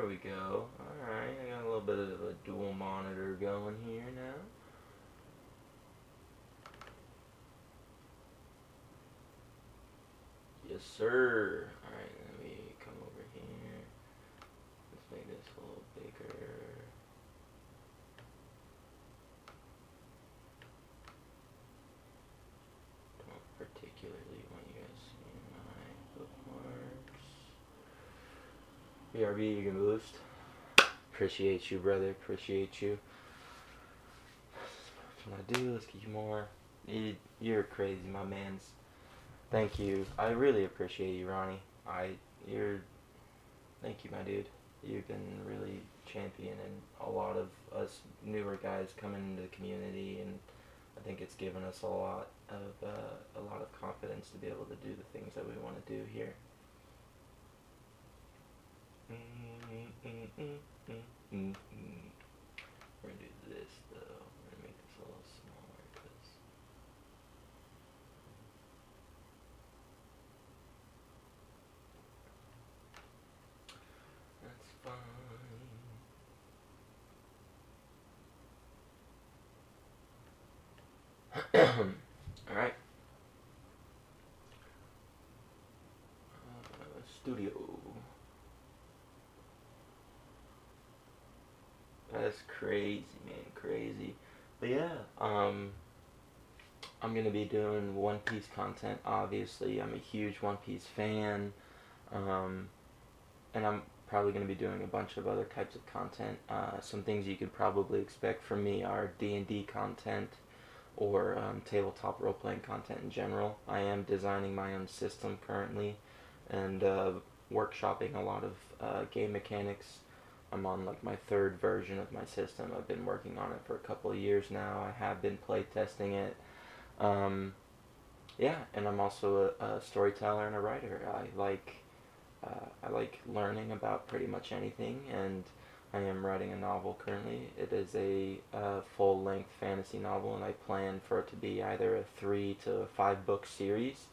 There we go. Alright, I got a little bit of a dual monitor going here now. Yes, sir. Alright, let me come over here. Let's make this a little bigger. Don't particularly want you guys seeing my bookmarks. BRB, you can boost. Appreciate you, brother. Appreciate you. That's what I do. Let's get you more. You're crazy, my mans. Thank you. I really appreciate you, Ronnie. Thank you, my dude. You've been really championing a lot of us newer guys coming into the community, and I think it's given us a lot of confidence to be able to do the things that we want to do here. We're gonna do this though. We're gonna make this a little smaller because that's fine. Alright. Studio. That's crazy, man. Crazy. But yeah, I'm gonna be doing One Piece content, obviously. I'm a huge One Piece fan. And I'm probably going to be doing a bunch of other types of content. Some things you could probably expect from me are D&D content or tabletop role-playing content in general. I am designing my own system currently and workshopping a lot of game mechanics. I'm on like my third version of my system. I've been working on it for a couple of years now. I have been playtesting it. Yeah, and I'm also a storyteller and a writer. I like learning about pretty much anything, and I am writing a novel currently. It is a full-length fantasy novel, and I plan for it to be either a 3 to 5 book series.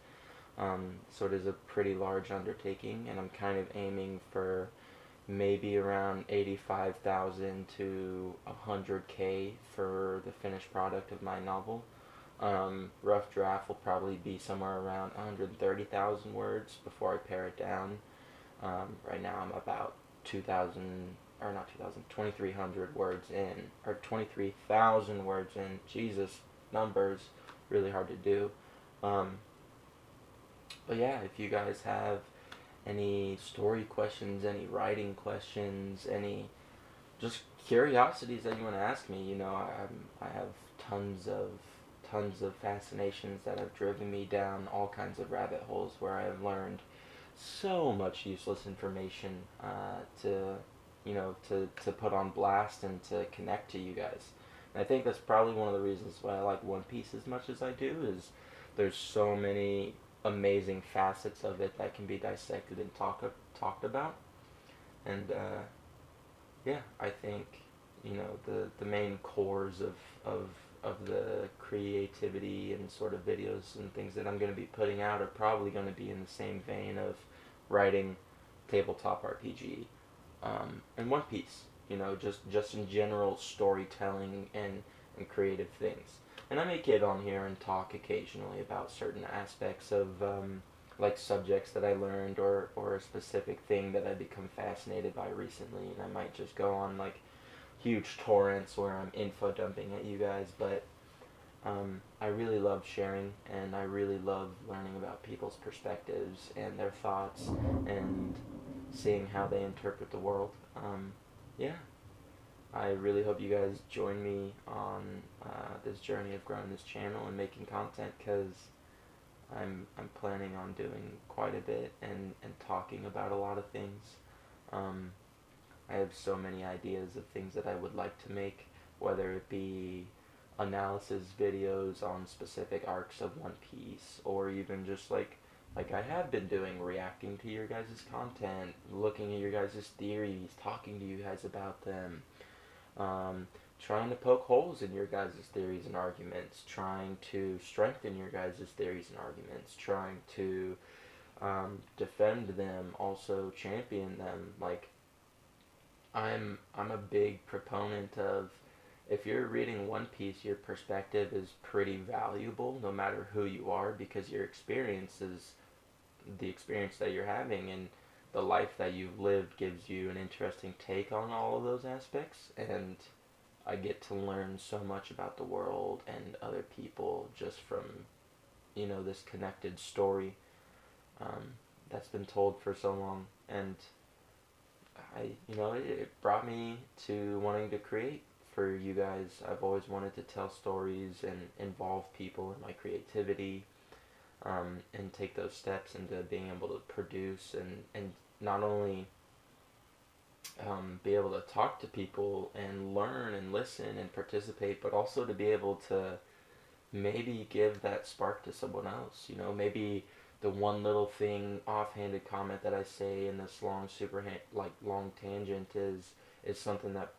So it is a pretty large undertaking, and I'm kind of aiming for maybe around 85,000 to 100K for the finished product of my novel. Rough draft will probably be somewhere around 130,000 words before I pare it down. Right now I'm about 2,300 words in, or 23,000 words in. Jesus, numbers, really hard to do. But yeah, if you guys have any story questions, any writing questions, any just curiosities that you want to ask me, I have tons of fascinations that have driven me down all kinds of rabbit holes where I have learned so much useless information to put on blast and to connect to you guys. And I think that's probably one of the reasons why I like One Piece as much as I do, is there's so many amazing facets of it that can be dissected and talked about. And yeah, I think the main cores of the creativity and sort of videos and things that I'm going to be putting out are probably going to be in the same vein of writing tabletop RPG and One Piece. Just in general storytelling and creative things. And I may get on here and talk occasionally about certain aspects of like subjects that I learned or a specific thing that I've become fascinated by recently, and I might just go on like huge torrents where I'm info dumping at you guys. But I really love sharing, and I really love learning about people's perspectives and their thoughts and seeing how they interpret the world. Yeah, I really hope you guys join me on this journey of growing this channel and making content, because I'm planning on doing quite a bit and talking about a lot of things. I have so many ideas of things that I would like to make, whether it be analysis videos on specific arcs of One Piece, or even just like I have been doing, reacting to your guys' content, looking at your guys' theories, talking to you guys about them, trying to poke holes in your guys' theories and arguments, trying to strengthen your guys' theories and arguments, trying to defend them, also champion them. Like, I'm a big proponent of, if you're reading One Piece, your perspective is pretty valuable no matter who you are, because your experience is the experience that you're having, and the life that you've lived gives you an interesting take on all of those aspects. And I get to learn so much about the world and other people just from, this connected story um, that's been told for so long. And it brought me to wanting to create for you guys. I've always wanted to tell stories and involve people in my creativity, and take those steps into being able to produce, and not only be able to talk to people and learn and listen and participate, but also to be able to maybe give that spark to someone else. Maybe the one little thing, offhanded comment that I say in this long, long tangent is something that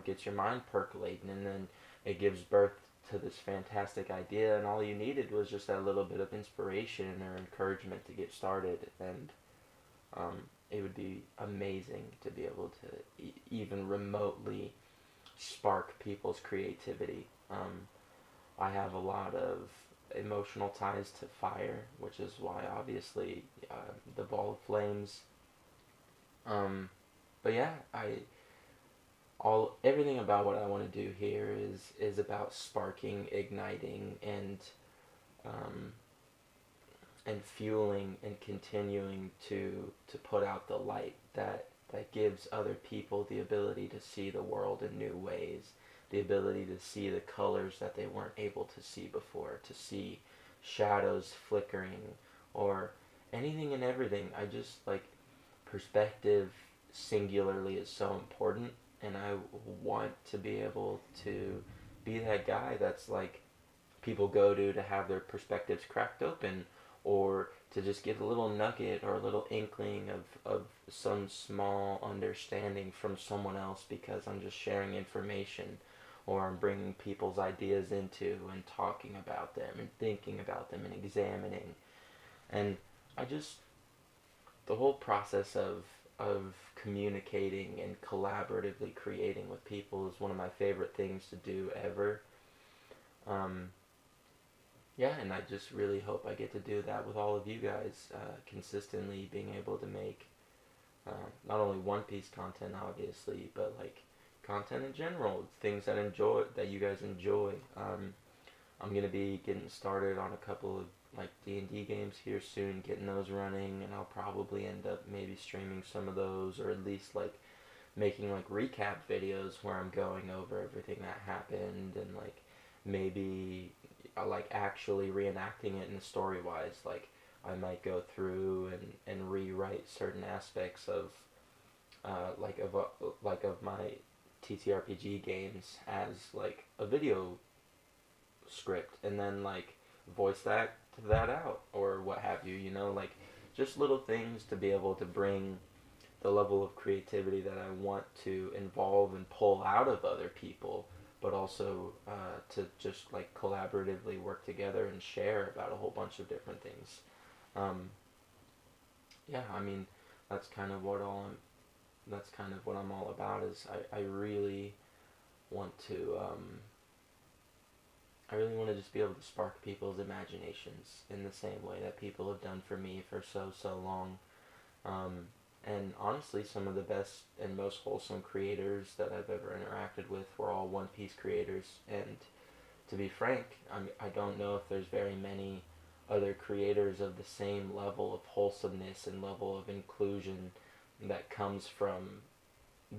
gets your mind percolating, and then it gives birth to this fantastic idea, and all you needed was just that little bit of inspiration or encouragement to get started. And it would be amazing to be able to even remotely spark people's creativity. I have a lot of emotional ties to fire, which is why obviously the ball of flames. But yeah, everything about what I want to do here is about sparking, igniting, um, and fueling and continuing to put out the light that gives other people the ability to see the world in new ways, the ability to see the colors that they weren't able to see before, to see shadows flickering, or anything and everything. I just like, perspective singularly is so important, and I want to be able to be that guy that's like, people go to have their perspectives cracked open, or to just get a little nugget or a little inkling of some small understanding from someone else, because I'm just sharing information, or I'm bringing people's ideas into and talking about them and thinking about them and examining. And I just, the whole process of communicating and collaboratively creating with people is one of my favorite things to do ever. Um, yeah, and I just really hope I get to do that with all of you guys, consistently being able to make not only One Piece content, obviously, but like content in general, things that you guys enjoy. I'm gonna be getting started on a couple of like D&D games here soon, getting those running, and I'll probably end up maybe streaming some of those, or at least like making like recap videos where I'm going over everything that happened, and like maybe like actually reenacting it in story wise. Like I might go through and rewrite certain aspects of of my TTRPG games as like a video script, and then like voice that out, or what have you. Like just little things to be able to bring the level of creativity that I want to involve and pull out of other people, but also to just like collaboratively work together and share about a whole bunch of different things. Um, yeah, I mean, that's kind of what all I'm. That's kind of what I'm all about. Is I really want to. I really want to just be able to spark people's imaginations in the same way that people have done for me for so long. Um, and honestly, some of the best and most wholesome creators that I've ever interacted with were all One Piece creators. And to be frank, I don't know if there's very many other creators of the same level of wholesomeness and level of inclusion that comes from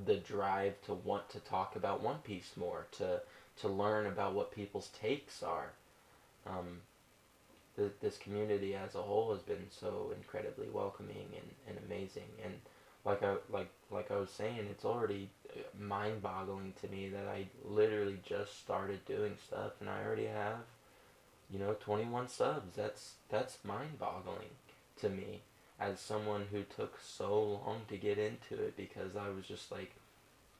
the drive to want to talk about One Piece more, to learn about what people's takes are. Um, this community as a whole has been so incredibly welcoming and amazing. And like I was saying, it's already mind-boggling to me that I literally just started doing stuff and I already have 21 subs. That's mind-boggling to me, as someone who took so long to get into it, because I was just like,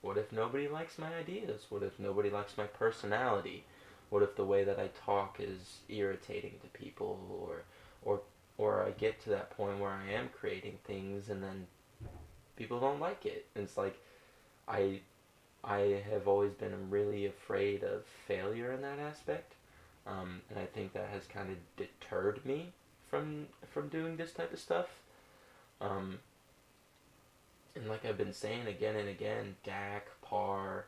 what if nobody likes my ideas? What if nobody likes my personality? What if the way that I talk is irritating to people, or or I get to that point where I am creating things and then people don't like it? And it's like, I I have always been really afraid of failure in that aspect, and I think that has kind of deterred me from doing this type of stuff. Um, and like I've been saying again and again, Dak, Parr,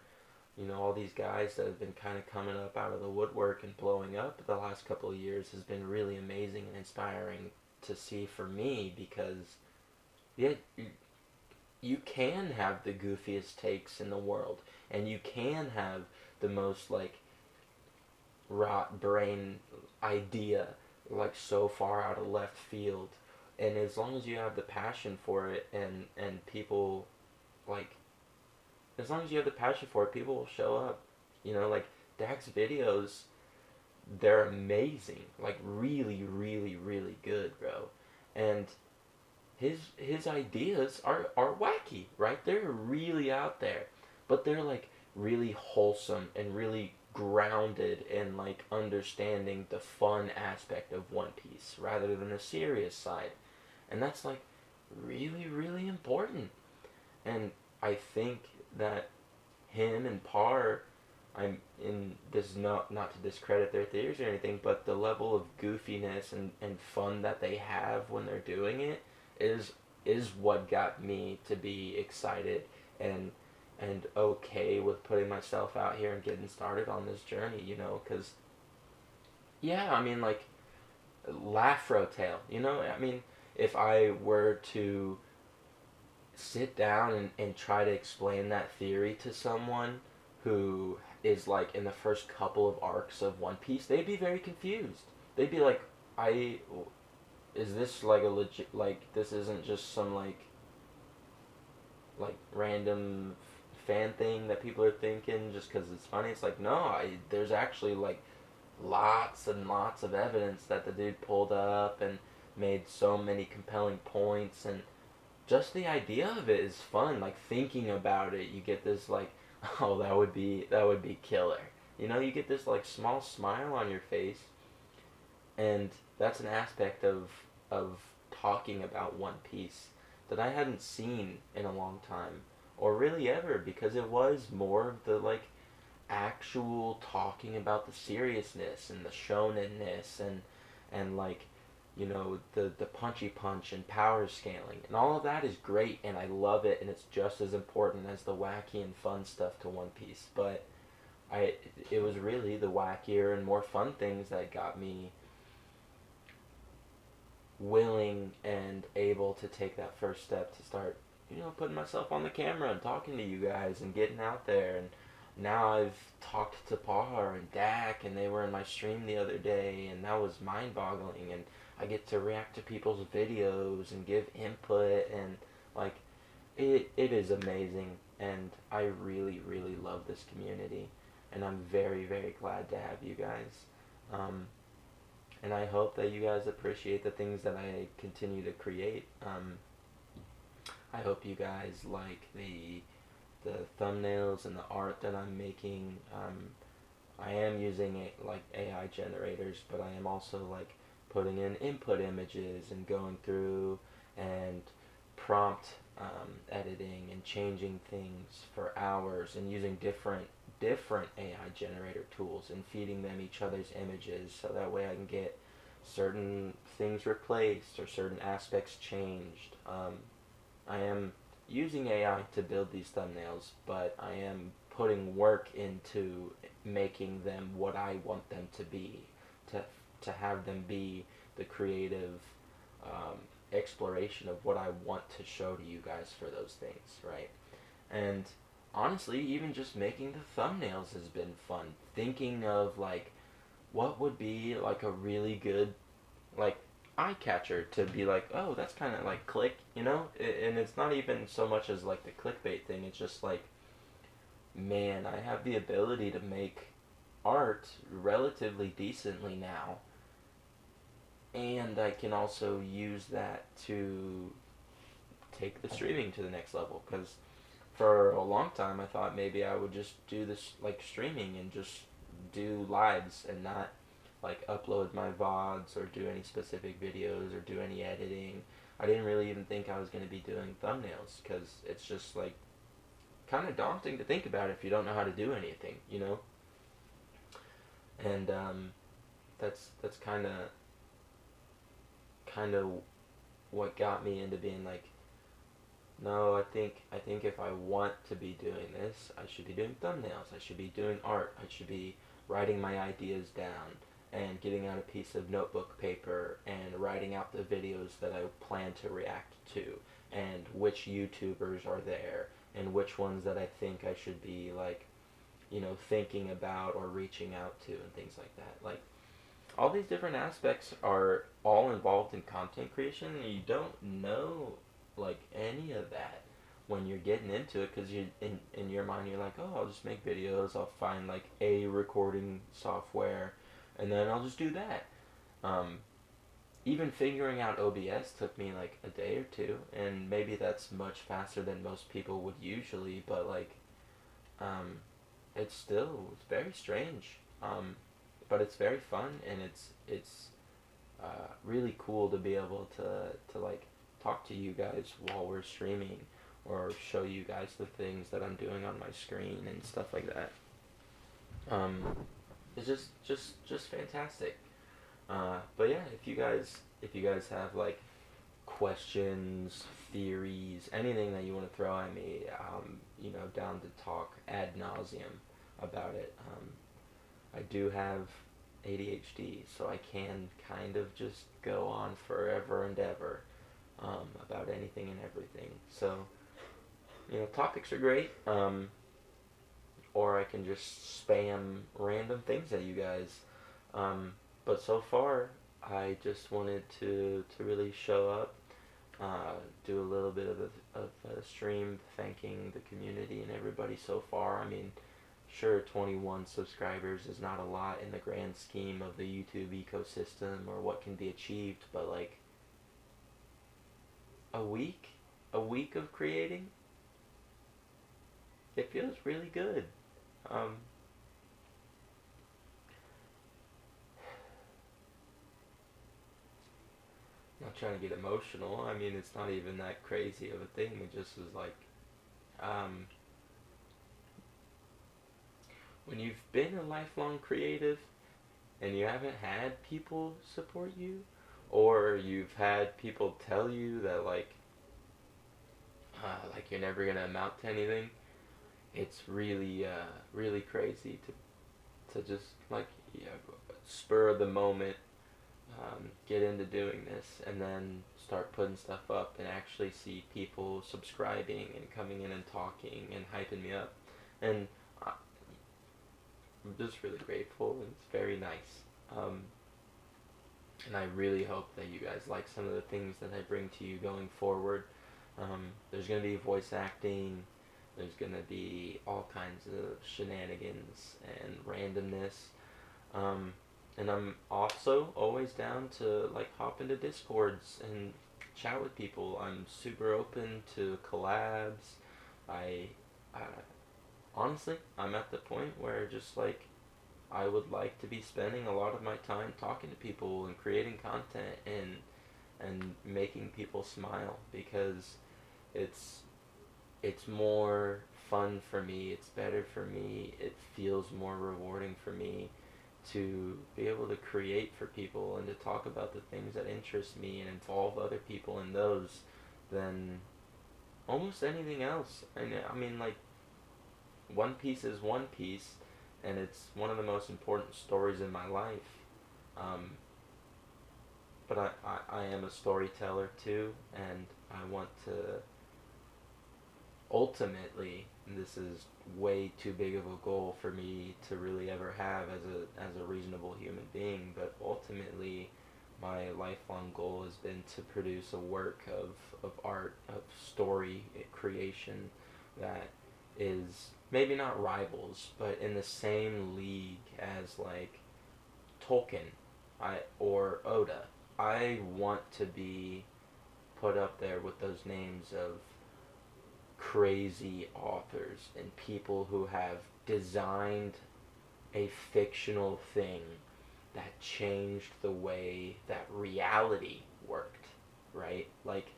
all these guys that have been kind of coming up out of the woodwork and blowing up the last couple of years has been really amazing and inspiring to see for me because, yeah, you can have the goofiest takes in the world and you can have the most like rot brain idea like so far out of left field, and as long as you have the passion for it and people like as long as you have the passion for it, people will show up. Like Dak's videos, they're amazing, like really really really good, bro. And his ideas are wacky, right? They're really out there, but they're like really wholesome and really grounded in like understanding the fun aspect of One Piece rather than the serious side. And that's like really really important. And I think that him and Parr, I'm in this, not to discredit their theories or anything, but the level of goofiness and fun that they have when they're doing it is is what got me to be excited and okay with putting myself out here and getting started on this journey, because yeah, I mean like Lafro Tale, I mean if I were to sit down and try to explain that theory to someone who is like in the first couple of arcs of One Piece, they'd be very confused. They'd be like, "I is this like a legit, like this isn't just some like random fan thing that people are thinking just because it's funny." It's like, no, there's actually like lots and lots of evidence that the dude pulled up and made so many compelling points, and just the idea of it is fun. Like thinking about it, you get this like, oh, that would be killer. You get this like small smile on your face, and that's an aspect of talking about One Piece that I hadn't seen in a long time, or really ever, because it was more of the like actual talking about the seriousness and the shonenness and like the punchy punch and power scaling and all of that is great and I love it and it's just as important as the wacky and fun stuff to One Piece. But I it was really the wackier and more fun things that got me willing and able to take that first step to start putting myself on the camera and talking to you guys and getting out there. And now I've talked to Par and Dak, and they were in my stream the other day, and that was mind-boggling. And I get to react to people's videos and give input, and like it is amazing. And I really really love this community, and I'm very very glad to have you guys. Um, and I hope that you guys appreciate the things that I continue to create. I hope you guys like the thumbnails and the art that I'm making. I am using like AI generators, but I am also like putting in input images and going through and prompt editing and changing things for hours and using different AI generator tools and feeding them each other's images so that way I can get certain things replaced or certain aspects changed. I am using AI to build these thumbnails, but I am putting work into making them what I want them to be, to to have them be the creative exploration of what I want to show to you guys for those things, right? And honestly, even just making the thumbnails has been fun. Thinking of like what would be like a really good like eye catcher to be like, oh, that's kind of like click, and it's not even so much as like the clickbait thing. It's just like, man, I have the ability to make art relatively decently now, and I can also use that to take the streaming to the next level. Because for a long time, I thought maybe I would just do this like streaming and just do lives and not like upload my VODs or do any specific videos or do any editing. I didn't really even think I was going to be doing thumbnails because it's just like kind of daunting to think about if you don't know how to do anything, you know. And that's kind of what got me into being like, no, I think if I want to be doing this, I should be doing thumbnails. I should be doing art. I should be writing my ideas down and getting out a piece of notebook paper and writing out the videos that I plan to react to and which YouTubers are there and which ones that I think I should be like, thinking about or reaching out to and things like that. Like all these different aspects are all involved in content creation, and you don't know like any of that when you're getting into it, because you in your mind you're like, oh, I'll just make videos, I'll find like a recording software, and then I'll just do that. um, Even figuring out OBS took me like a day or two, and maybe that's much faster than most people would usually, but like um, it's very strange. But it's very fun, and it's really cool to be able to like talk to you guys while we're streaming, or show you guys the things that I'm doing on my screen and stuff like that. Um, it's just fantastic. But yeah, if you guys have like questions, theories, anything that you want to throw at me, down to talk ad nauseum about it. I do have ADHD, so I can kind of just go on forever and ever about anything and everything. So, topics are great, or I can just spam random things at you guys. But so far, I just wanted to really show up, do a little bit of a stream thanking the community and everybody so far. I mean, sure, 21 subscribers is not a lot in the grand scheme of the YouTube ecosystem or what can be achieved, but like a week, a week of creating, it feels really good. Um, Not trying to get emotional. I mean, it's not even that crazy of a thing. It just is like, um, when you've been a lifelong creative and you haven't had people support you, or you've had people tell you that like you're never gonna amount to anything, it's really really crazy to just like, yeah, spur of the moment, get into doing this and then start putting stuff up and actually see people subscribing and coming in and talking and hyping me up. And I'm just really grateful, and it's very nice. Um, and I really hope that you guys like some of the things that I bring to you going forward. There's going to be voice acting, there's going to be all kinds of shenanigans and randomness. Um, and I'm also always down to like hop into Discords and chat with people. I'm super open to collabs. I, I honestly, I'm at the point where just like I would like to be spending a lot of my time talking to people and creating content and making people smile, because it's it's more fun for me, it's better for me, it feels more rewarding for me to be able to create for people and to talk about the things that interest me and involve other people in those than almost anything else. And I mean, like, One Piece is One Piece, and it's one of the most important stories in my life. Um, but I am a storyteller too, and I want to ultimately, this is way too big of a goal for me to really ever have as a reasonable human being, but ultimately my lifelong goal has been to produce a work of art, of story creation that is maybe not rivals, but in the same league as like Tolkien, or Oda. I want to be put up there with those names of crazy authors and people who have designed a fictional thing that changed the way that reality worked, right? Like,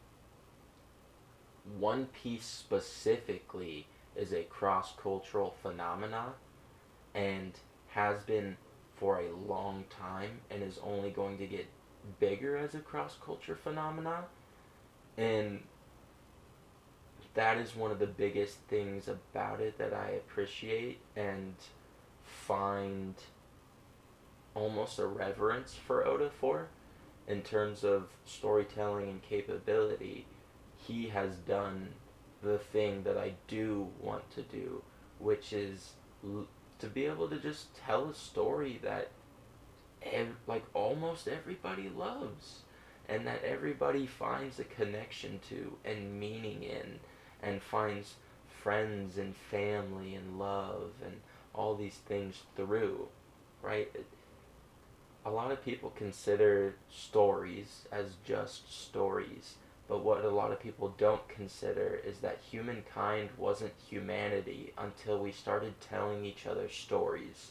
One Piece specifically is a cross-cultural phenomena and has been for a long time and is only going to get bigger as a cross-culture phenomena. And that is one of the biggest things about it that I appreciate and find almost a reverence for Oda for. In terms of storytelling and capability, he has done the thing that I do want to do, which is to be able to just tell a story that like almost everybody loves and that everybody finds a connection to and meaning in and finds friends and family and love and all these things through, right? A lot of people consider stories as just stories, but what a lot of people don't consider is that humankind wasn't humanity until we started telling each other stories,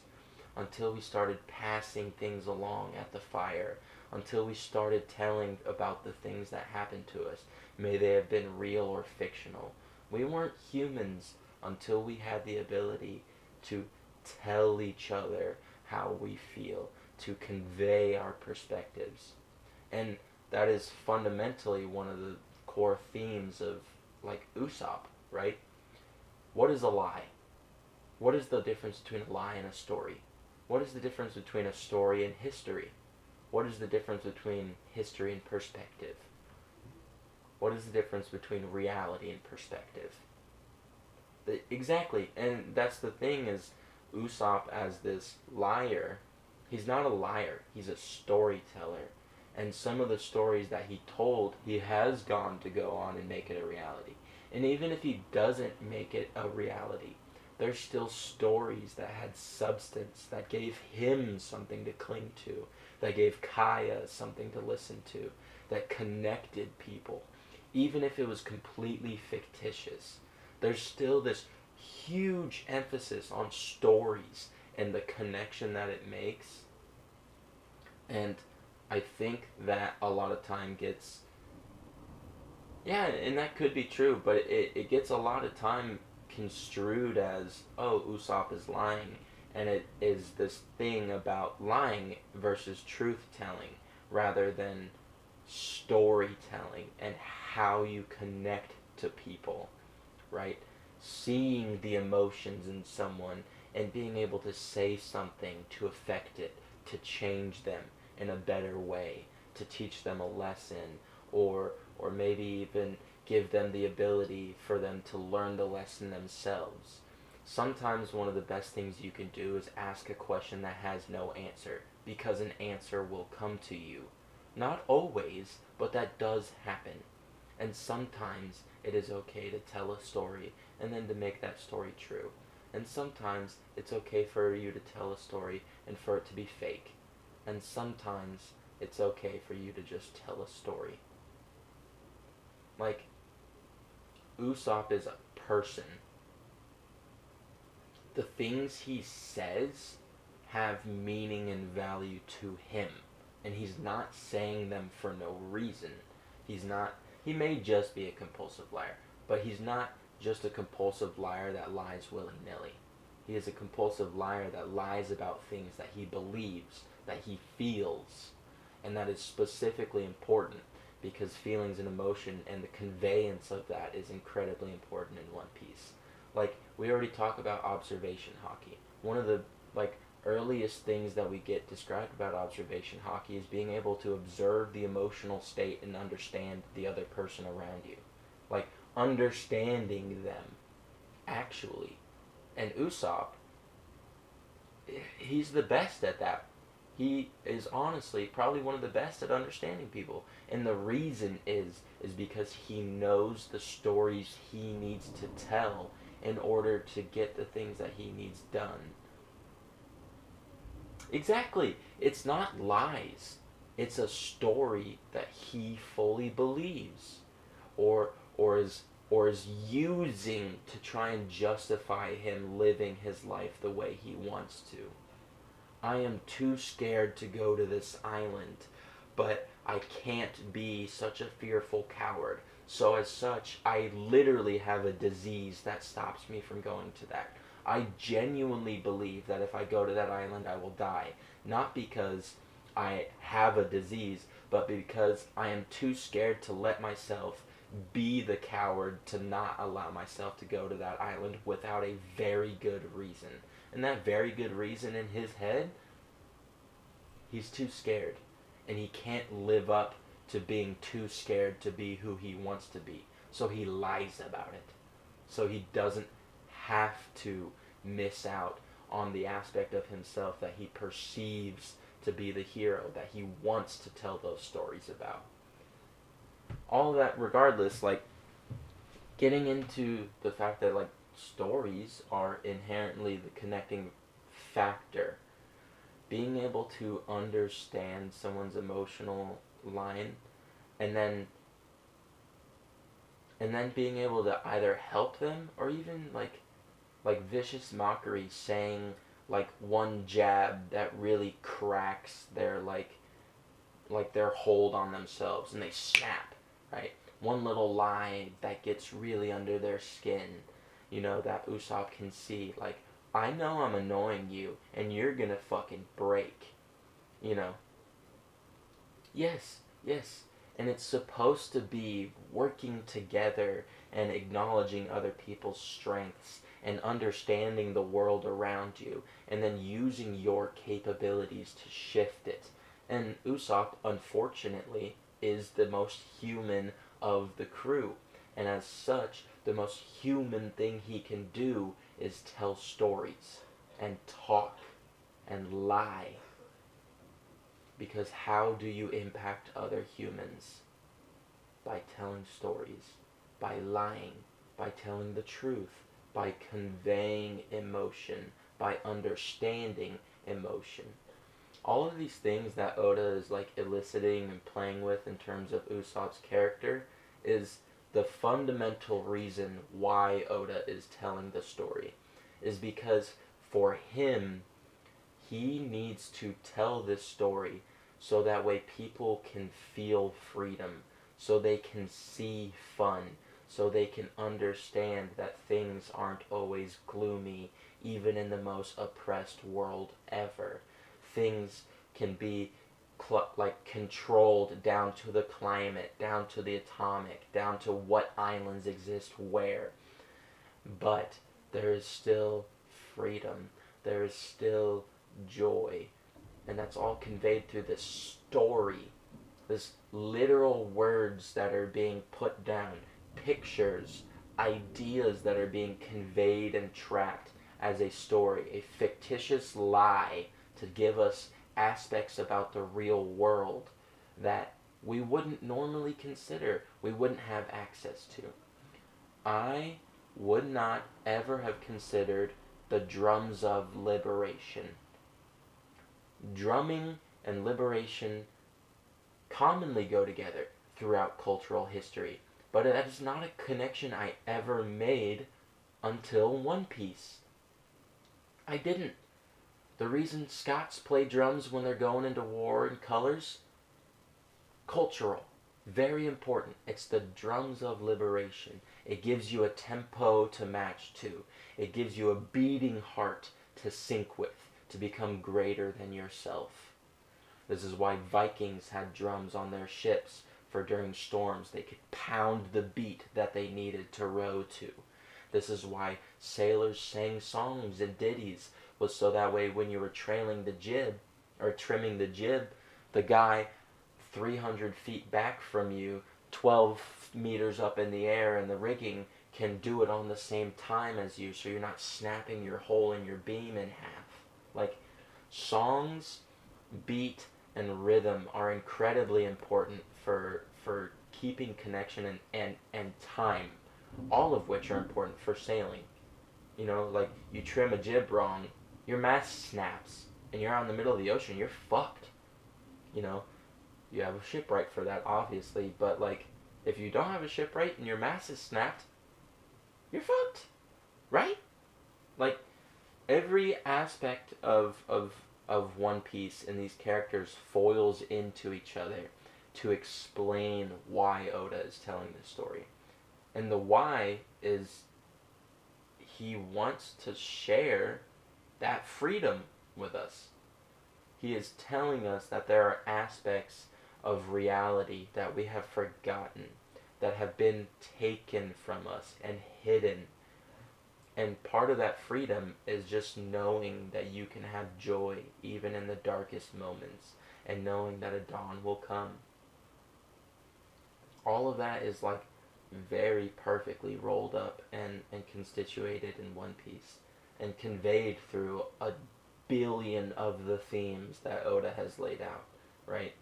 until we started passing things along at the fire, until we started telling about the things that happened to us, may they have been real or fictional. We weren't humans until we had the ability to tell each other how we feel, to convey our perspectives. And that is fundamentally one of the core themes of like Usopp, right? What is a lie? What is the difference between a lie and a story? What is the difference between a story and history? What is the difference between history and perspective? What is the difference between reality and perspective? Exactly, and that's the thing is Usopp as this liar, he's not a liar, he's a storyteller. And some of the stories that he told, he has gone to go on and make it a reality. And even if he doesn't make it a reality, there's still stories that had substance, that gave him something to cling to, that gave Kaya something to listen to, that connected people. Even if it was completely fictitious, there's still this huge emphasis on stories and the connection that it makes. And I think that a lot of time gets, yeah, and that could be true, but it gets a lot of time construed as, oh, Usopp is lying, and it is this thing about lying versus truth telling rather than storytelling and how you connect to people, right? Seeing the emotions in someone and being able to say something to affect it, to change them in a better way, to teach them a lesson, or maybe even give them the ability for them to learn the lesson themselves. Sometimes one of the best things you can do is ask a question that has no answer, because an answer will come to you. Not always, but that does happen. And sometimes it is okay to tell a story and then to make that story true. And sometimes it's okay for you to tell a story and for it to be fake. And sometimes it's okay for you to just tell a story. Like, Usopp is a person. The things he says have meaning and value to him. And he's not saying them for no reason. He may just be a compulsive liar, but he's not just a compulsive liar that lies willy-nilly. He is a compulsive liar that lies about things that he believes, that he feels, and that is specifically important because feelings and emotion and the conveyance of that is incredibly important in One Piece. Like, we already talked about observation haki. One of the, earliest things that we get described about observation haki is being able to observe the emotional state and understand the other person around you. Like, understanding them, actually. And Usopp, he's the best at that. He is honestly probably one of the best at understanding people. And the reason is because he knows the stories he needs to tell in order to get the things that he needs done. Exactly. It's not lies. It's a story that he fully believes, or is using to try and justify him living his life the way he wants to. I am too scared to go to this island, but I can't be such a fearful coward, So as such, I literally have a disease that stops me from going to that. I genuinely believe that if I go to that island, I will die. Not because I have a disease, but because I am too scared to let myself be the coward to not allow myself to go to that island without a very good reason. And that very good reason in his head, he's too scared. And he can't live up to being too scared to be who he wants to be. So he lies about it. So he doesn't have to miss out on the aspect of himself that he perceives to be the hero that he wants to tell those stories about. All of that regardless, like, getting into the fact that, like, stories are inherently the connecting factor. Being able to understand someone's emotional line and then being able to either help them or even like vicious mockery, saying like one jab that really cracks their like their hold on themselves and they snap, right? One little lie that gets really under their skin, you know, that Usopp can see, like, I know I'm annoying you and you're gonna fucking break, you know. Yes, yes. And it's supposed to be working together and acknowledging other people's strengths and understanding the world around you and then using your capabilities to shift it. And Usopp, unfortunately, is the most human of the crew. And as such, the most human thing he can do is tell stories and talk and lie. Because how do you impact other humans? By telling stories, by lying, by telling the truth, by conveying emotion, by understanding emotion. All of these things that Oda is like eliciting and playing with in terms of Usopp's character is the fundamental reason why Oda is telling the story. Is because for him, he needs to tell this story so that way people can feel freedom, so they can see fun, so they can understand that things aren't always gloomy, even in the most oppressed world ever. Things can be controlled down to the climate, down to the atomic, down to what islands exist where. But there is still freedom. There is still joy. And that's all conveyed through this story. This literal words that are being put down. Pictures, ideas that are being conveyed and trapped as a story. A fictitious lie to give us aspects about the real world that we wouldn't normally consider, we wouldn't have access to. I would not ever have considered the drums of liberation. Drumming and liberation commonly go together throughout cultural history, but that is not a connection I ever made until One Piece. I didn't. The reason Scots play drums when they're going into war in colors, cultural, very important. It's the drums of liberation. It gives you a tempo to match to. It gives you a beating heart to sync with, to become greater than yourself. This is why Vikings had drums on their ships, for during storms they could pound the beat that they needed to row to. This is why sailors sang songs and ditties, was so that way when you were trailing the jib, or trimming the jib, the guy 300 feet back from you, 12 meters up in the air in the rigging, can do it on the same time as you, so you're not snapping your hole in your beam in half. Like, songs, beat, and rhythm are incredibly important for keeping connection and time, all of which are important for sailing. You know, like, you trim a jib wrong, your mast snaps, and you're out in the middle of the ocean, you're fucked. You know, you have a shipwright for that, obviously, but, like, if you don't have a shipwright and your mast is snapped, you're fucked, right? Like, every aspect of One Piece and these characters foils into each other to explain why Oda is telling this story. And the why is he wants to share that freedom with us. He is telling us that there are aspects of reality that we have forgotten, that have been taken from us and hidden. And part of that freedom is just knowing that you can have joy even in the darkest moments, and knowing that a dawn will come. All of that is like very perfectly rolled up and constituted in One Piece, and conveyed through a billion of the themes that Oda has laid out, right?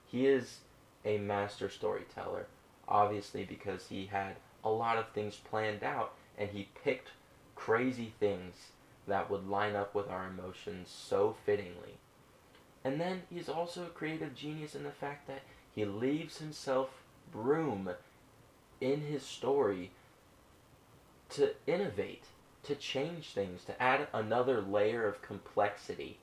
He is a master storyteller, obviously, because he had a lot of things planned out, and he picked crazy things that would line up with our emotions so fittingly. And then he's also a creative genius in the fact that he leaves himself room in his story to innovate, to change things, to add another layer of complexity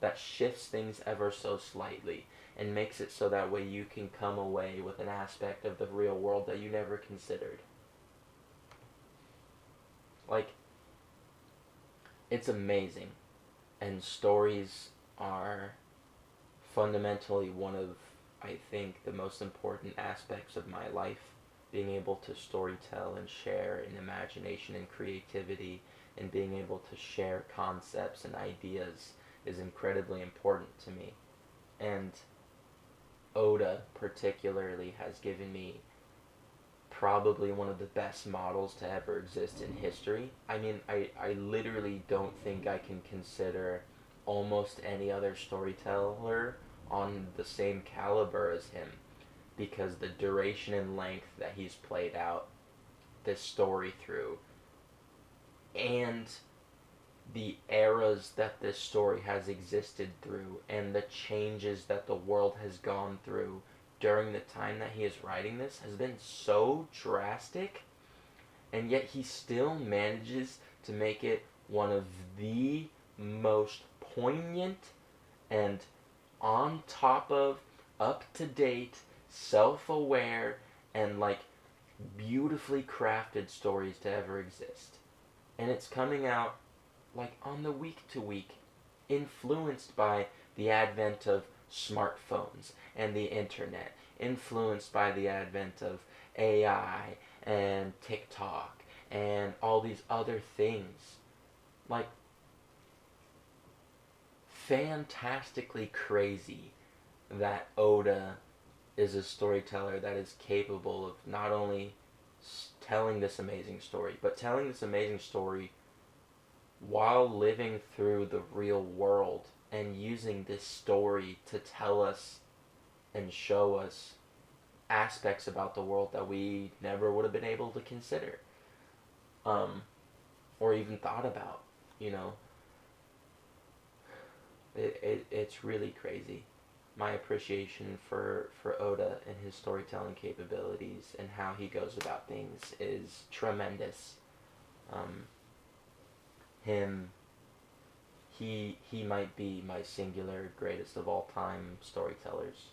that shifts things ever so slightly and makes it so that way you can come away with an aspect of the real world that you never considered. Like, it's amazing. And stories are fundamentally one of, I think, the most important aspects of my life. Being able to storytell and share in imagination and creativity, and being able to share concepts and ideas is incredibly important to me. And Oda particularly has given me probably one of the best models to ever exist in history. I mean, I literally don't think I can consider almost any other storyteller on the same caliber as him, because the duration and length that he's played out this story through, and the eras that this story has existed through, and the changes that the world has gone through during the time that he is writing this, has been so drastic, and yet he still manages to make it one of the most poignant and on top of, up to date, self-aware, and like beautifully crafted stories to ever exist. And it's coming out like on the week to week, influenced by the advent of smartphones and the internet, influenced by the advent of AI and TikTok and all these other things. Like, fantastically crazy that Oda is a storyteller that is capable of not only telling this amazing story, but telling this amazing story while living through the real world, and using this story to tell us and show us aspects about the world that we never would have been able to consider, or even thought about, you know. It's really crazy. My appreciation for Oda and his storytelling capabilities and how he goes about things is tremendous. Him, he might be my singular greatest of all time storytellers,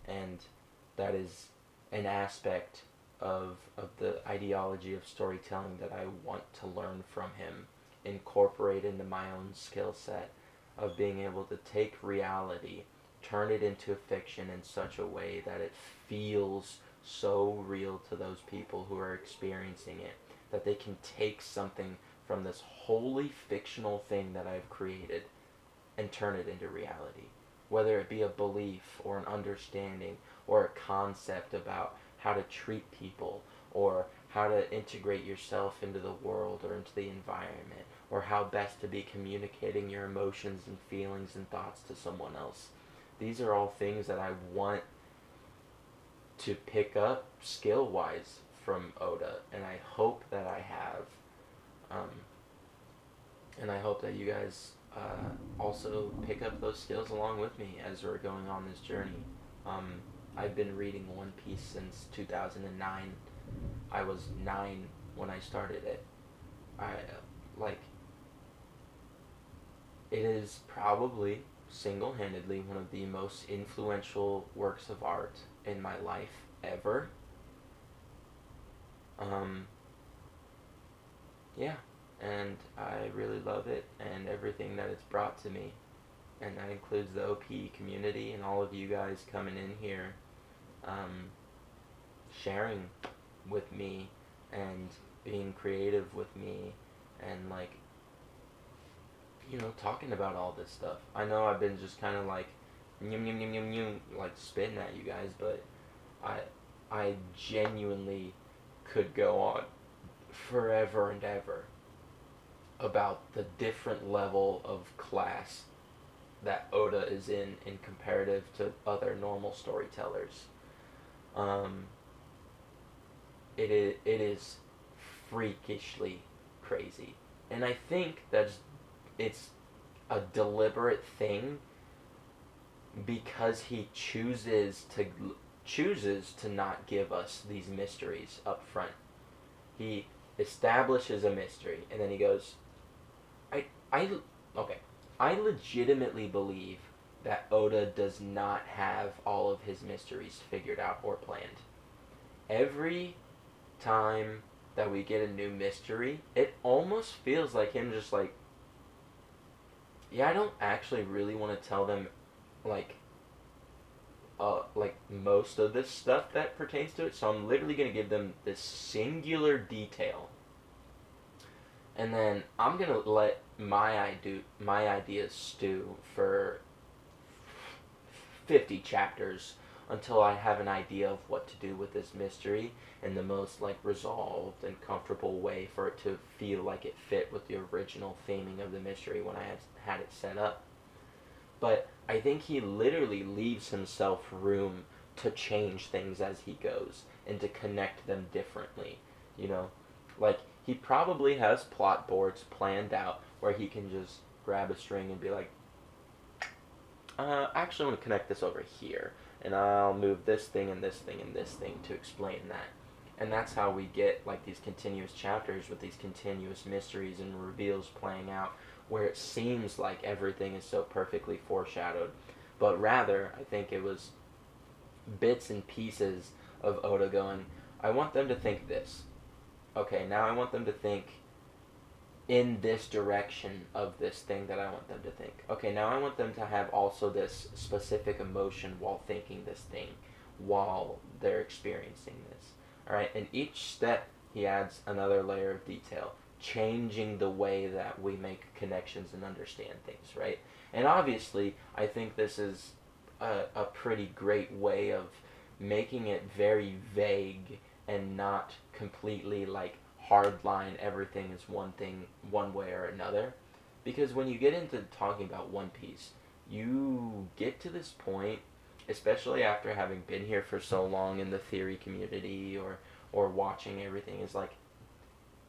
and that is an aspect of the ideology of storytelling that I want to learn from him, incorporate into my own skill set of being able to take reality, turn it into fiction in such a way that it feels so real to those people who are experiencing it, that they can take something from this wholly fictional thing that I've created and turn it into reality. Whether it be a belief or an understanding or a concept about how to treat people, or how to integrate yourself into the world or into the environment, or how best to be communicating your emotions and feelings and thoughts to someone else. These are all things that I want to pick up skill-wise from Oda, and I hope that I have. And I hope that you guys also pick up those skills along with me as we're going on this journey. I've been reading One Piece since 2009. I was 9 when I started it. It is probably single-handedly one of the most influential works of art in my life ever. Um, yeah, and I really love it and everything that it's brought to me. And that includes the OP community and all of you guys coming in here, um, sharing with me and being creative with me and like, talking about all this stuff. I know I've been just kind of like yum yum yum yum yum like spitting at you guys, but I I genuinely could go on forever and ever about the different level of class that Oda is in comparative to other normal storytellers. Um, it is freakishly crazy, and I think it's a deliberate thing because he chooses to not give us these mysteries up front. He establishes a mystery and then he goes, I okay. I legitimately believe that Oda does not have all of his mysteries figured out or planned. Every time that we get a new mystery, it almost feels like him just like, yeah, I don't actually really want to tell them like like most of this stuff that pertains to it, so I'm literally gonna give them this singular detail, and then I'm gonna let my ideas stew for 50 chapters until I have an idea of what to do with this mystery in the most like resolved and comfortable way for it to feel like it fit with the original theming of the mystery when I had it set up. But I think he literally leaves himself room to change things as he goes and to connect them differently. You know, like he probably has plot boards planned out where he can just grab a string and be like, actually, I want to connect this over here, and I'll move this thing and this thing and this thing to explain that. And that's how we get like these continuous chapters with these continuous mysteries and reveals playing out, where it seems like everything is so perfectly foreshadowed, but rather I think it was bits and pieces of Oda going, I want them to think this. Okay, now I want them to think in this direction of this thing that I want them to think. Okay, now I want them to have also this specific emotion while thinking this thing, while they're experiencing this. Alright, and each step he adds another layer of detail, changing the way that we make connections and understand things, right? And obviously, I think this is a pretty great way of making it very vague and not completely like hardline everything is one thing one way or another, because when you get into talking about One Piece, you get to this point, especially after having been here for so long in the theory community or watching everything, is like,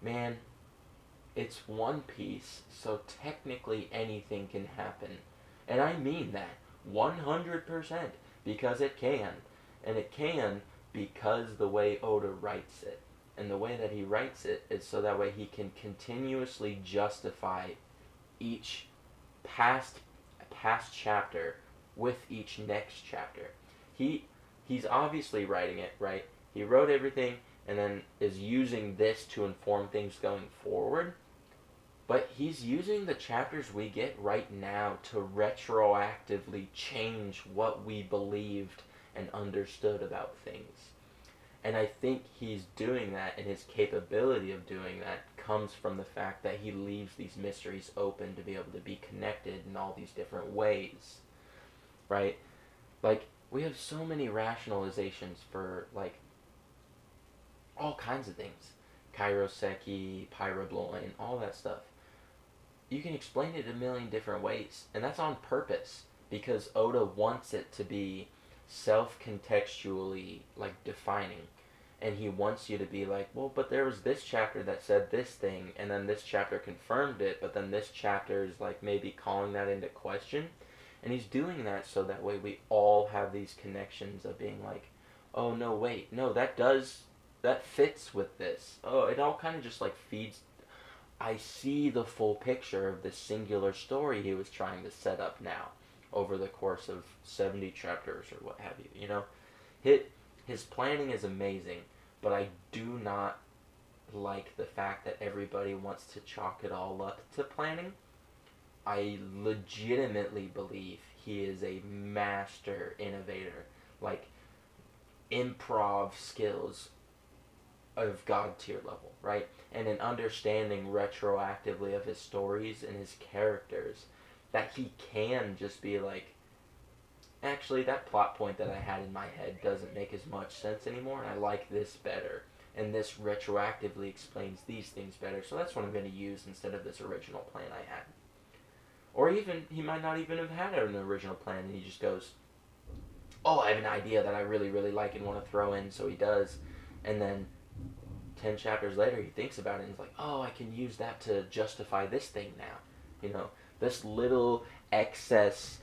man, it's One Piece, so technically anything can happen. And I mean that 100% because it can. And it can because the way Oda writes it. And the way that he writes it is so that way he can continuously justify each past chapter with each next chapter. He's obviously writing it, right? He wrote everything and then is using this to inform things going forward. But he's using the chapters we get right now to retroactively change what we believed and understood about things. And I think he's doing that, and his capability of doing that comes from the fact that he leaves these mysteries open to be able to be connected in all these different ways, right? Like, we have so many rationalizations for, like, all kinds of things. Kairoseki, Pyrobloin, all that stuff. You can explain it a million different ways, and that's on purpose, because Oda wants it to be self-contextually, like, defining. And he wants you to be like, well, but there was this chapter that said this thing, and then this chapter confirmed it, but then this chapter is, like, maybe calling that into question. And he's doing that so that way we all have these connections of being like, oh, no, wait, no, that fits with this. Oh, it all kind of just, like, feeds. I see the full picture of this singular story he was trying to set up now over the course of 70 chapters or what have you, you know? His planning is amazing, but I do not like the fact that everybody wants to chalk it all up to planning. I legitimately believe he is a master innovator. Like, improv skills of god tier level, right? And an understanding retroactively of his stories and his characters, that he can just be like, actually, that plot point that I had in my head doesn't make as much sense anymore, and I like this better. And this retroactively explains these things better, so that's what I'm going to use instead of this original plan I had. Or even, he might not even have had an original plan, and he just goes, oh, I have an idea that I really, really like and want to throw in, so he does. And then 10 chapters later, he thinks about it, and he's like, oh, I can use that to justify this thing now. You know, this little excess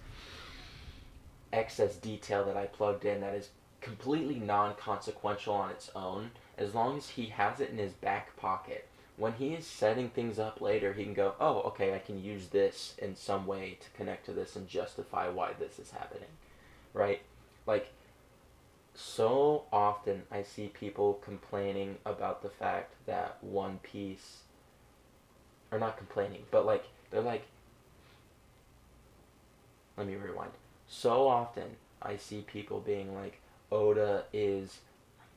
detail that I plugged in that is completely non-consequential on its own, as long as he has it in his back pocket, when he is setting things up later, he can go, oh, okay, I can use this in some way to connect to this and justify why this is happening, right? Like, so often I see people complaining about the fact that One Piece, or not complaining, but like, they're like, let me rewind. So often I see people being like, Oda is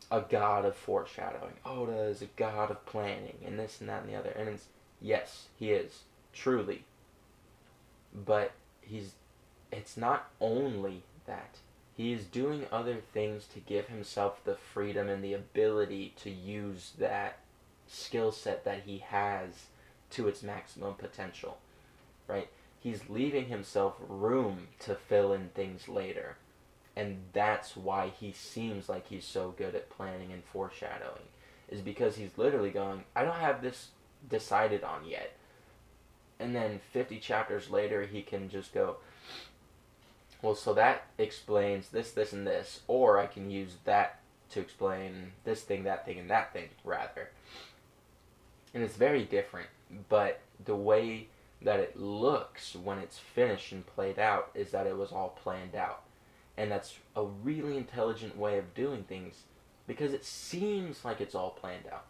a god of foreshadowing. Oda is a god of planning, and this and that and the other. And it's, yes, he is, truly. But it's not only that. He is doing other things to give himself the freedom and the ability to use that skill set that he has to its maximum potential, right? He's leaving himself room to fill in things later. And that's why he seems like he's so good at planning and foreshadowing, is because he's literally going, I don't have this decided on yet. And then 50 chapters later, he can just go, well, so that explains this, this, and this. Or I can use that to explain this thing, that thing, and that thing, rather. And it's very different, but the way that it looks when it's finished and played out is that it was all planned out. And that's a really intelligent way of doing things, because it seems like it's all planned out.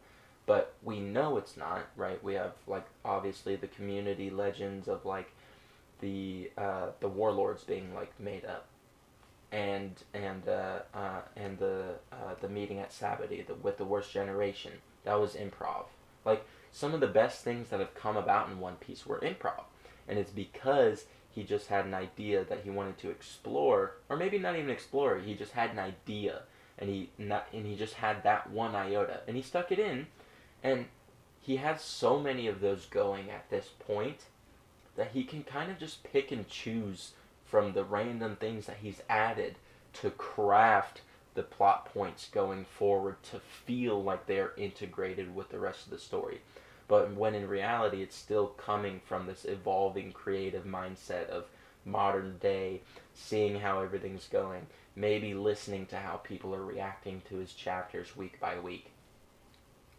But we know it's not, right? We have, like, obviously the community legends of, like, the warlords being, like, made up. And the meeting at Sabaody with the worst generation. That was improv. Like, some of the best things that have come about in One Piece were improv. And it's because he just had an idea that he wanted to explore, or maybe not even explore, he just had an idea, and he just had that one iota, and he stuck it in, and he has so many of those going at this point that he can kind of just pick and choose from the random things that he's added to craft the plot points going forward to feel like they're integrated with the rest of the story. But when in reality it's still coming from this evolving creative mindset of modern day, seeing how everything's going, maybe listening to how people are reacting to his chapters week by week.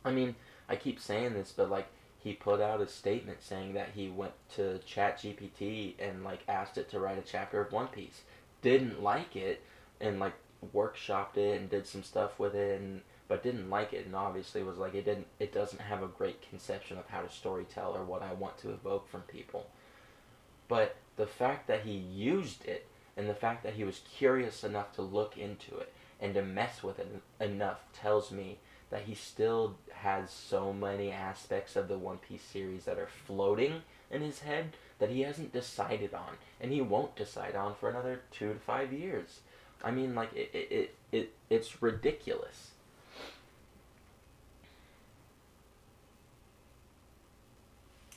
I mean, I keep saying this, but like, he put out a statement saying that he went to ChatGPT and like asked it to write a chapter of One Piece. Didn't like it, and like workshopped it and did some stuff with it, but didn't like it, and obviously was like, it doesn't have a great conception of how to storytell or what I want to evoke from people. But the fact that he used it, and the fact that he was curious enough to look into it and to mess with it enough, tells me that he still has so many aspects of the One Piece series that are floating in his head that he hasn't decided on, and he won't decide on for another 2 to 5 years. I mean, like, it's ridiculous.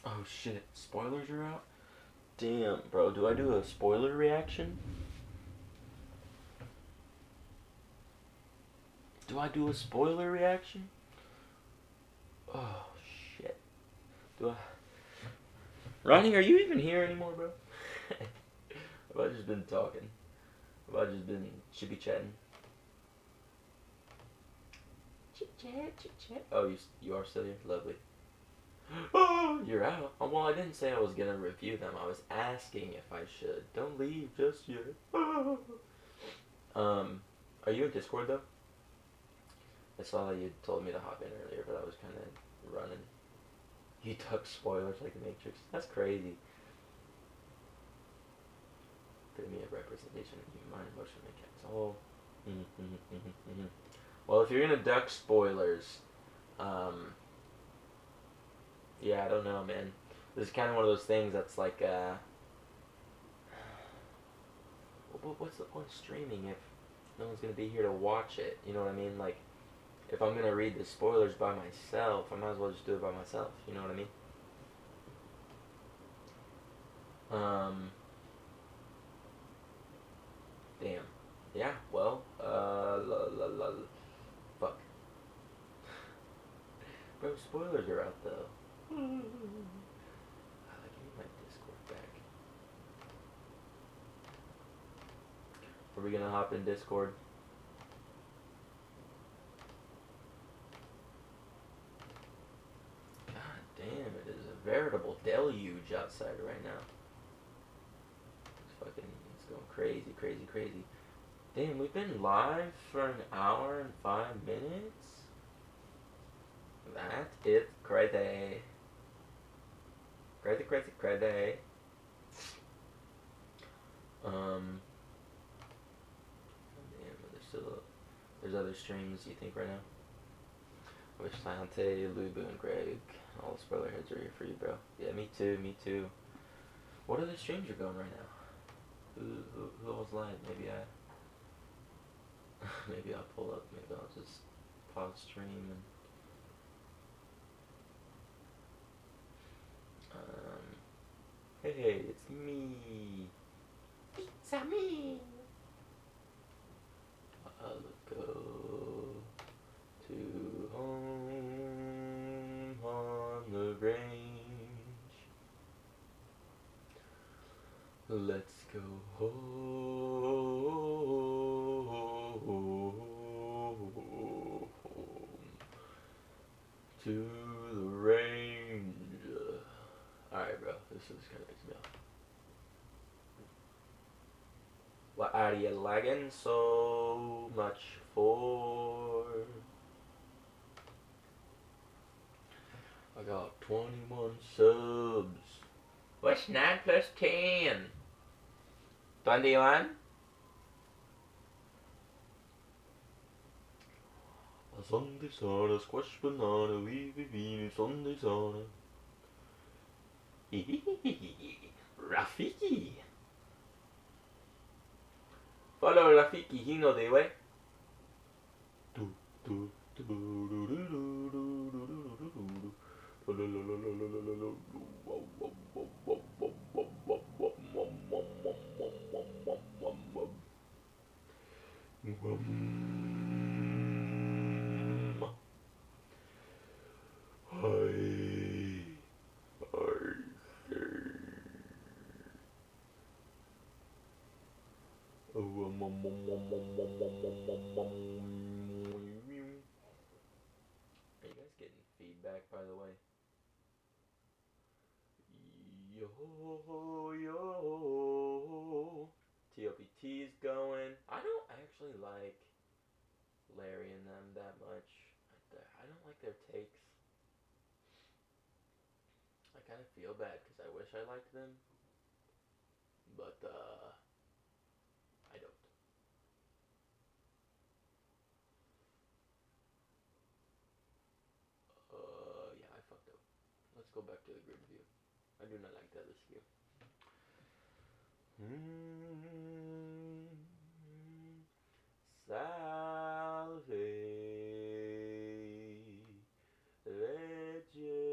Oh shit, spoilers are out? Damn, bro, do I do a spoiler reaction? Do I do a spoiler reaction? Oh shit. Do I... Ronnie, are you even here anymore, bro? Have I just been talking? Have I just been chippy-chatting? Chit-chat, chit-chat. Oh, you are still here? Lovely. Oh, you're out. Oh, well, I didn't say I was gonna review them. I was asking if I should. Don't leave just yet. Are you in Discord though? I saw that you told me to hop in earlier, but I was kind of running. You took spoilers like the Matrix. That's crazy. Give me a representation of human mind, emotion, mechanics. Oh. Well, if you're gonna duck spoilers, um, yeah, I don't know, man. This is kind of one of those things that's like, what's the point of streaming if no one's gonna be here to watch it? You know what I mean? Like, if I'm gonna read the spoilers by myself, I might as well just do it by myself. You know what I mean? Damn. Yeah. Well. Fuck. Bro, spoilers are out though. Give me my Discord back. Are we gonna hop in Discord? God damn, it is a veritable deluge outside right now. It's going crazy, crazy, crazy. Damn, we've been live for an hour and 5 minutes? That is crazy. Crazy, crazy, crazy. Damn, there's other streams you think right now? Wish Silente, Lubu, and Greg. All the spoiler heads are here for you, bro. Yeah, me too, me too. What other streams are going right now? Who else live? Maybe maybe I'll pull up. Maybe I'll just pause stream and hey, it's me. It's me. I'll go to home on the range. Let's go home to the range. Alright, bro, this is kind of pissing me off. What are you lagging so much for? I got 21 subs. What's 9 plus 10? 21? A Sunday sauna, squash banana, weavy beanie, Sunday sauna. Rafiki. Follow Rafiki, he know the way. Are you guys getting feedback, by the way? Yo, yo. TOPT's going. I don't actually like Larry and them that much. I don't like their takes. I kind of feel bad because I wish I liked them. But, I don't. Yeah, I fucked up. Let's go back to the grid view. I do not like that this view. Salve Regina.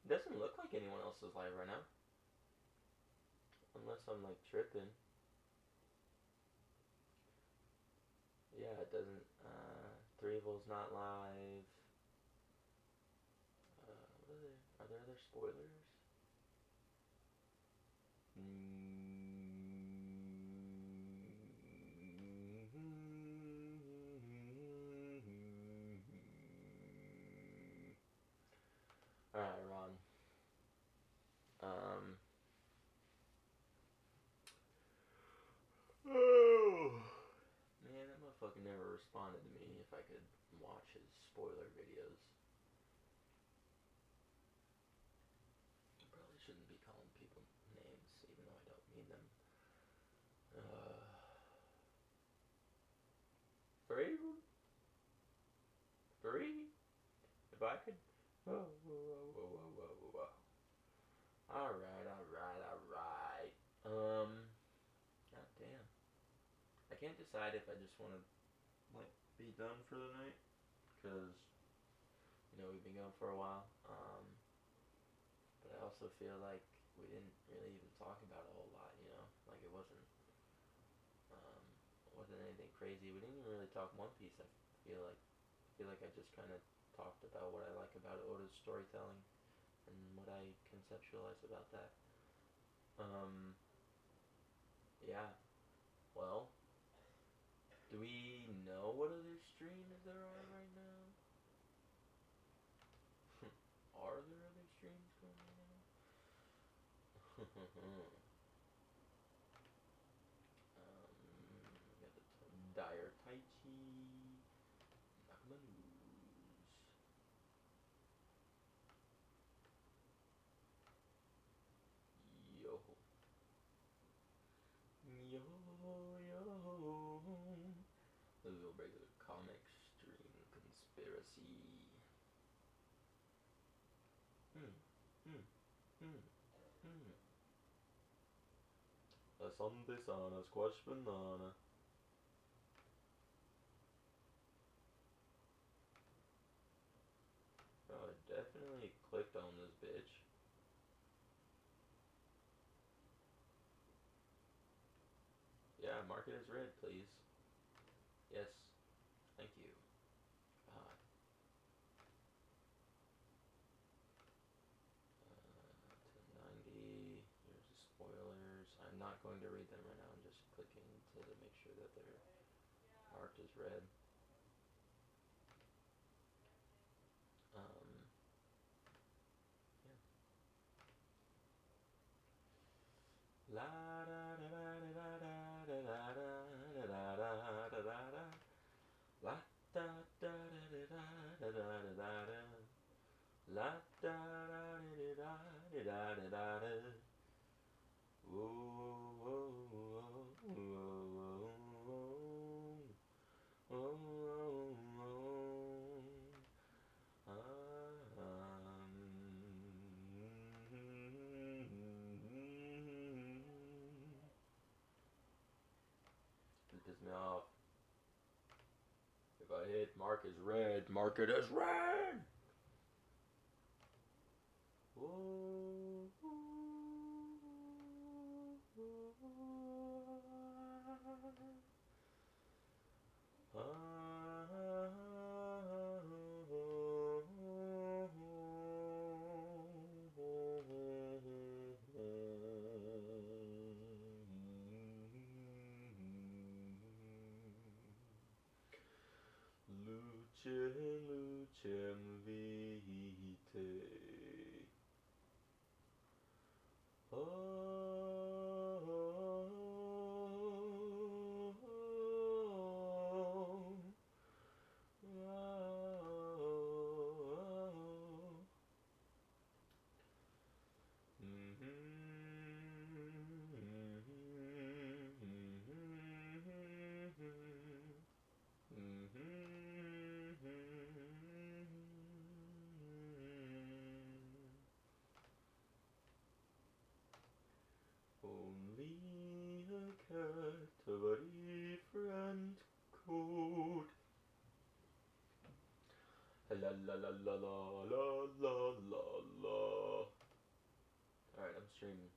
Doesn't look like anyone else is live right now. Unless I'm like tripping. Yeah, it doesn't. Threevil's not live. Are there other spoilers? Alright, Ron. responded to me if I could watch his spoiler videos. I probably shouldn't be calling people names, even though I don't need them. Three? Three? If I could... Whoa, whoa, whoa, whoa, whoa, whoa, whoa. Alright. God damn. I can't decide if I just want to, like, be done for the night, because, you know, we've been going for a while, but I also feel like we didn't really even talk about a whole lot, you know, like, wasn't anything crazy. We didn't even really talk One Piece. I feel like I just kind of talked about what I like about Oda's storytelling and what I conceptualize about that. Yeah. Well, do we know what other streams there are right now? Are there other streams going on? We got the Dire Taichi, Nakama News. Yo. Yo. A little regular comic stream conspiracy. A Sunday sauna, squash banana. Oh, I definitely clicked on this bitch. Yeah, mark it as red, please. Yes. Thank you. God. 1090. Here's the spoilers. I'm not going to read them right now. I'm just clicking to make sure that they're marked as red. Yeah. La da da da da da da da da da da da da da. La da da da da da da da da da. La da da da da da da da da. Whoa, whoa, whoa, whoa, whoa, whoa, whoa. It pisses me off. If I hit mark as red, mark it as red! Whoa. Lucem vitae. Only a cat of a different coat. La la la la la la la la la. Alright, I'm streaming.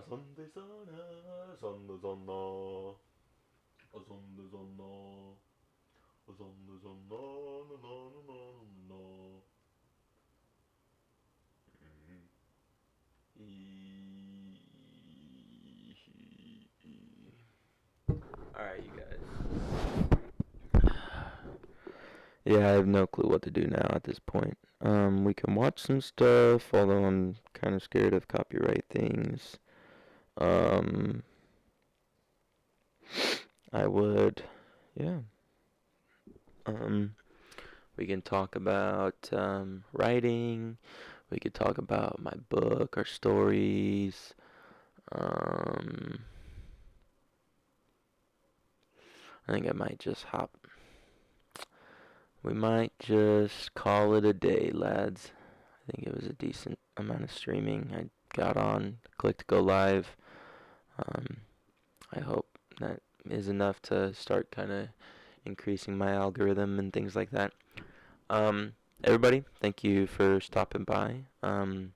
Sunday sana, Sunday sana, Sunday sana, Sunday sana, na na na na na. Alright, you guys. Yeah, I have no clue what to do now at this point. We can watch some stuff, although I'm kind of scared of copyright things. I would, yeah. We can talk about writing. We could talk about my book or stories. I think I might just hop. We might just call it a day, lads. I think it was a decent amount of streaming. I got on, clicked go live. I hope that is enough to start kind of increasing my algorithm and things like that. Everybody, thank you for stopping by. Go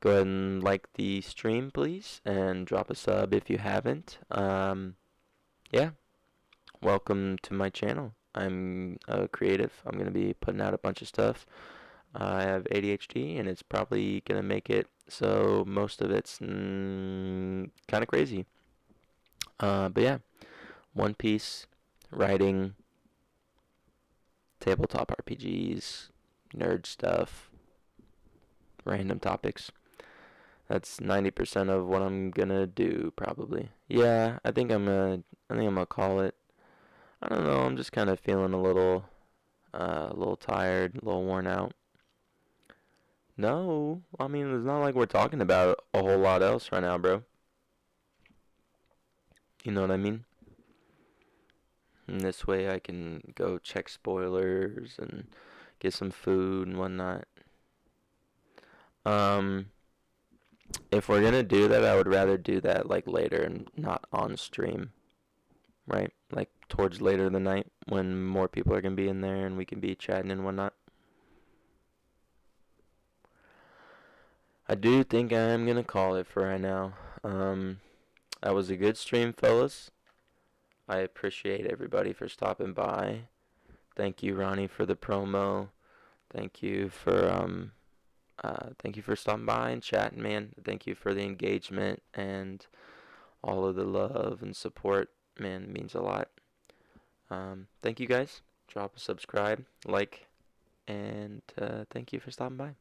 ahead and like the stream, please, and drop a sub if you haven't. Yeah, welcome to my channel. I'm a creative. I'm going to be putting out a bunch of stuff. I have ADHD, and it's probably going to make it so most of it's kind of crazy. But yeah, One Piece, writing, tabletop RPGs, nerd stuff, random topics. That's 90% of what I'm gonna do, probably. Yeah, I think I'm gonna call it. I don't know, I'm just kind of feeling a little tired, a little worn out. No, I mean, it's not like we're talking about a whole lot else right now, bro. You know what I mean? And this way I can go check spoilers and get some food and whatnot. Um, if we're gonna do that, I would rather do that like later and not on stream, right? Like towards later in the night when more people are gonna be in there and we can be chatting and whatnot. I do think I am gonna call it for right now. That was a good stream, fellas. I appreciate everybody for stopping by. Thank you, Ronnie, for the promo. Thank you for thank you for stopping by and chatting, man. Thank you for the engagement and all of the love and support. Man, it means a lot. Thank you guys. Drop a subscribe, like, and thank you for stopping by.